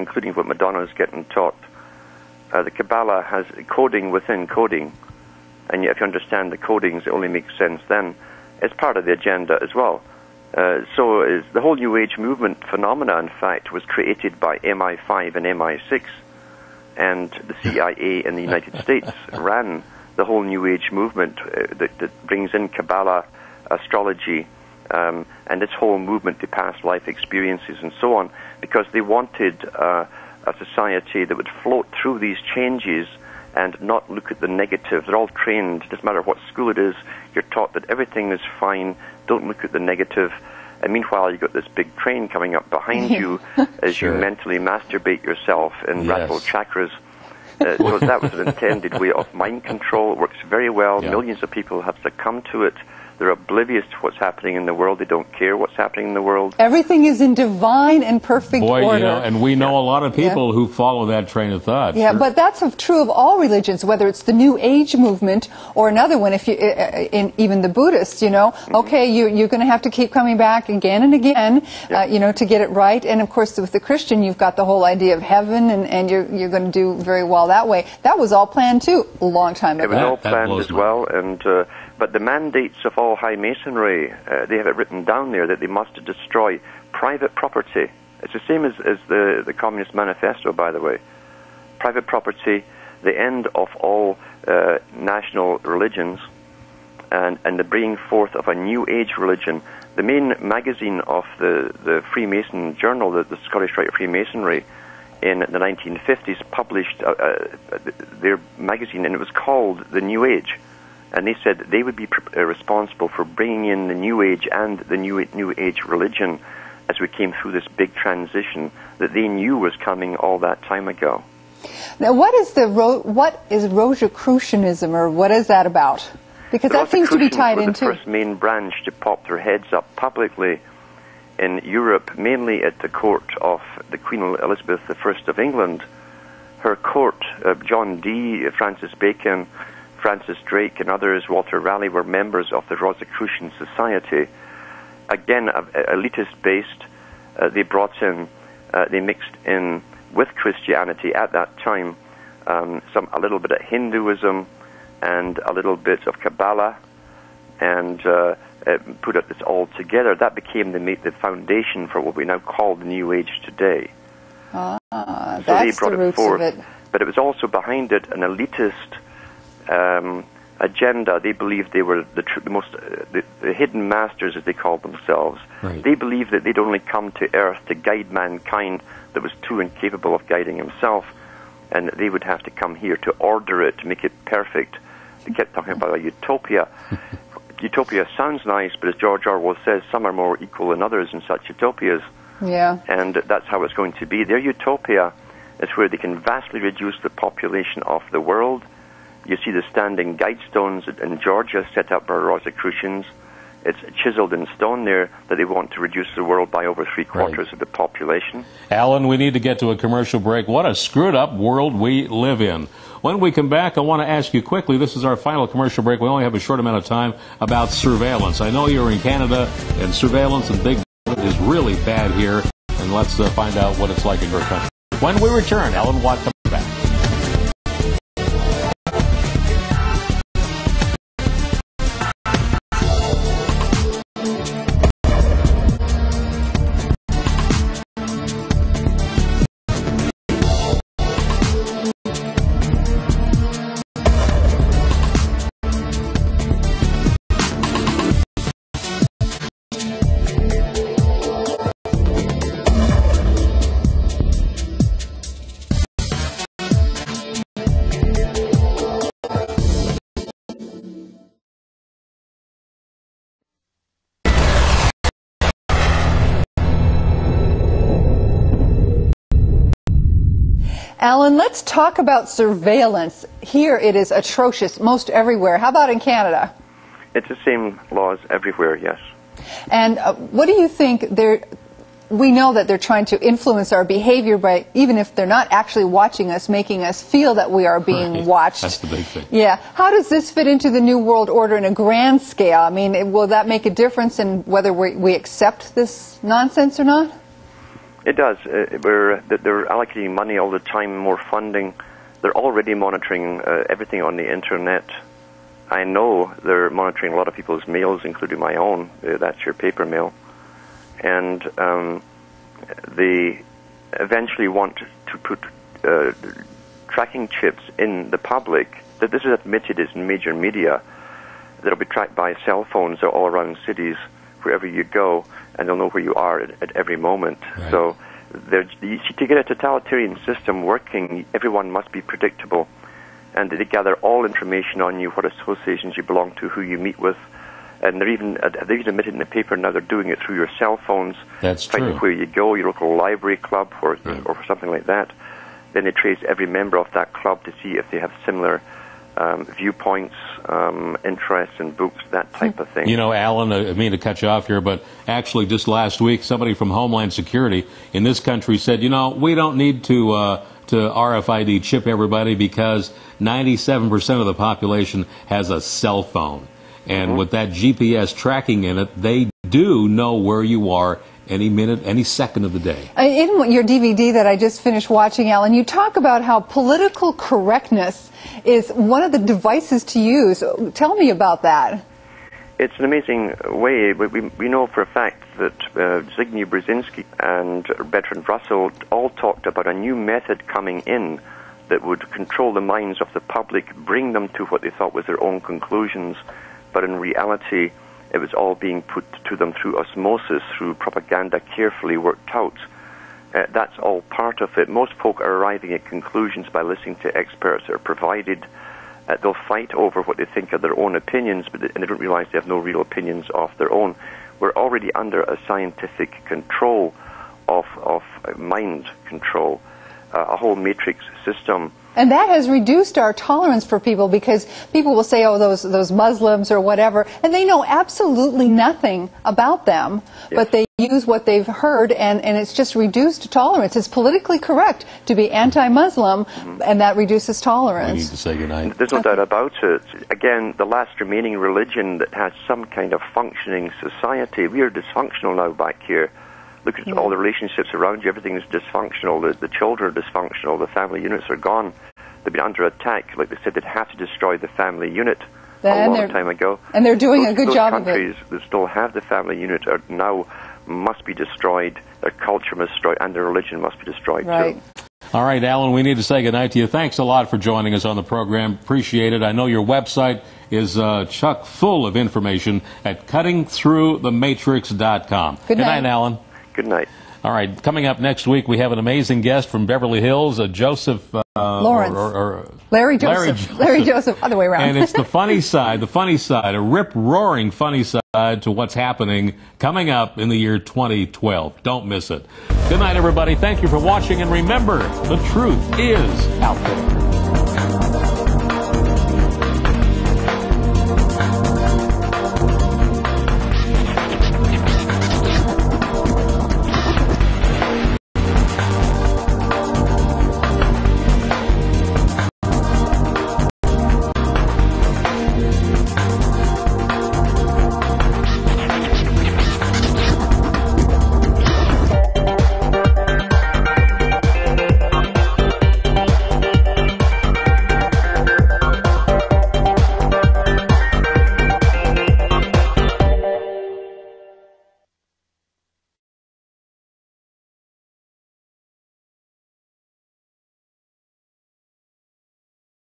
including what Madonna is getting taught. The Kabbalah has coding within coding, and yet if you understand the codings, it only makes sense then. It's part of the agenda as well. So is the whole New Age movement phenomena, in fact, was created by MI5 and MI6, and the CIA in the United States ran the whole New Age movement that brings in Kabbalah, astrology, and this whole movement to past life experiences and so on, because they wanted a society that would float through these changes and not look at the negative. They're all trained, doesn't matter what school it is, you're taught that everything is fine, don't look at the negative. And meanwhile, you've got this big train coming up behind you as you mentally masturbate yourself in radical chakras. So that was an intended way of mind control. It works very well. Millions of people have succumbed to it. They're oblivious to what's happening in the world. They don't care what's happening in the world. Everything is in divine and perfect order. You know, and we know a lot of people who follow that train of thought. Yeah, but that's true of all religions, whether it's the New Age movement or another one. If you, in even the Buddhists, you know, okay, you're going to have to keep coming back again and again, you know, to get it right. And of course, with the Christian, you've got the whole idea of heaven, and you're going to do very well that way. That was all planned too, a long time ago. It was all planned as well, and. But the mandates of all high masonry, they have it written down there that they must destroy private property. It's the same as the Communist Manifesto, by the way. Private property, the end of all national religions, and the bringing forth of a new age religion. The main magazine of the Freemason Journal, the Scottish Rite of Freemasonry, in the 1950s, published their magazine, and it was called The New Age. And they said that they would be responsible for bringing in the New Age and the New Age religion as we came through this big transition that they knew was coming all that time ago. Now, what is Rosicrucianism, or what is that about? Because that seems to be tied into the first main branch to pop their heads up publicly in Europe, mainly at the court of the Queen Elizabeth I of England. Her court, John Dee, Francis Bacon, Francis Drake and others, Walter Raleigh, were members of the Rosicrucian Society. Again, elitist-based. They brought in, they mixed in with Christianity at that time, a little bit of Hinduism and a little bit of Kabbalah, and put this all together. That became the foundation for what we now call the New Age today. So that's the roots of it. But it was also behind it an elitist agenda. They believed they were the hidden masters, as they called themselves. Right. They believed that they'd only come to Earth to guide mankind that was too incapable of guiding himself, and that they would have to come here to order it, to make it perfect. They kept talking about a utopia. Utopia sounds nice, but as George Orwell says, some are more equal than others in such utopias. Yeah. And that's how it's going to be. Their utopia is where they can vastly reduce the population of the world. You see the standing guidestones in Georgia set up by Rosicrucians. It's chiseled in stone there that they want to reduce the world by over 3/4 of the population. Alan, we need to get to a commercial break. What a screwed up world we live in. When we come back, I want to ask you quickly, this is our final commercial break. We only have a short amount of time, about surveillance. I know you're in Canada, and surveillance and big is really bad here. And let's find out what it's like in your country. When we return, Alan Watt comes back. Alan, let's talk about surveillance. Here it is atrocious most everywhere. How about in Canada? It's the same laws everywhere, yes. And what do you think we know that they're trying to influence our behavior by, even if they're not actually watching us, making us feel that we are being watched. That's the big thing. Yeah. How does this fit into the New World Order in a grand scale? I mean, will that make a difference in whether we accept this nonsense or not? It does. They're allocating money all the time, more funding. They're already monitoring everything on the internet. I know they're monitoring a lot of people's mails, including my own. That's your paper mail. And they eventually want to put tracking chips in the public. That this is admitted in major media. That'll be tracked by cell phones all around cities, wherever you go, and they'll know where you are at every moment. Right. So to get a totalitarian system working, everyone must be predictable. And they gather all information on you, what associations you belong to, who you meet with. And they've even admitted in the paper now they're doing it through your cell phones. That's finding true. where you go, your local library club or something like that. Then they trace every member of that club to see if they have similar viewpoints, interests in books, that type of thing. You know, Alan, I mean to cut you off here, but actually just last week, somebody from Homeland Security in this country said, you know, we don't need to RFID chip everybody because 97% of the population has a cell phone. And with that GPS tracking in it, they do know where you are any minute, any second of the day. In your DVD that I just finished watching, Alan, you talk about how political correctness is one of the devices to use. Tell me about that. It's an amazing way. We know for a fact that Zbigniew Brzezinski and Bertrand Russell all talked about a new method coming in that would control the minds of the public, bring them to what they thought was their own conclusions, but in reality it was all being put to them through osmosis, through propaganda carefully worked out. That's all part of it. Most folk are arriving at conclusions by listening to experts that are provided. They'll fight over what they think are their own opinions, and they don't realize they have no real opinions of their own. We're already under a scientific control of mind control, a whole matrix system. And that has reduced our tolerance for people, because people will say, oh, those Muslims or whatever, and they know absolutely nothing about them, but they use what they've heard, and it's just reduced tolerance. It's politically correct to be anti-Muslim, and that reduces tolerance. We need to say goodnight. There's no doubt about it. Again, the last remaining religion that has some kind of functioning society. We are dysfunctional now back here. Look at all the relationships around you. Everything is dysfunctional. The children are dysfunctional. The family units are gone. They've been under attack. Like they said, they'd have to destroy the family unit a long time ago. And they're doing a good job of it. Those countries that still have the family unit are now must be destroyed. Their culture must be destroyed, and their religion must be destroyed too. All right, Alan, we need to say goodnight to you. Thanks a lot for joining us on the program. Appreciate it. I know your website is chock full of information at cuttingthroughthematrix.com. Good night, Alan. Good night. All right, coming up next week, we have an amazing guest from Beverly Hills, Joseph Lawrence. Larry Joseph, other way around. And it's the funny side, a rip-roaring funny side to what's happening coming up in the year 2012. Don't miss it. Good night, everybody. Thank you for watching, and remember, the truth is out there.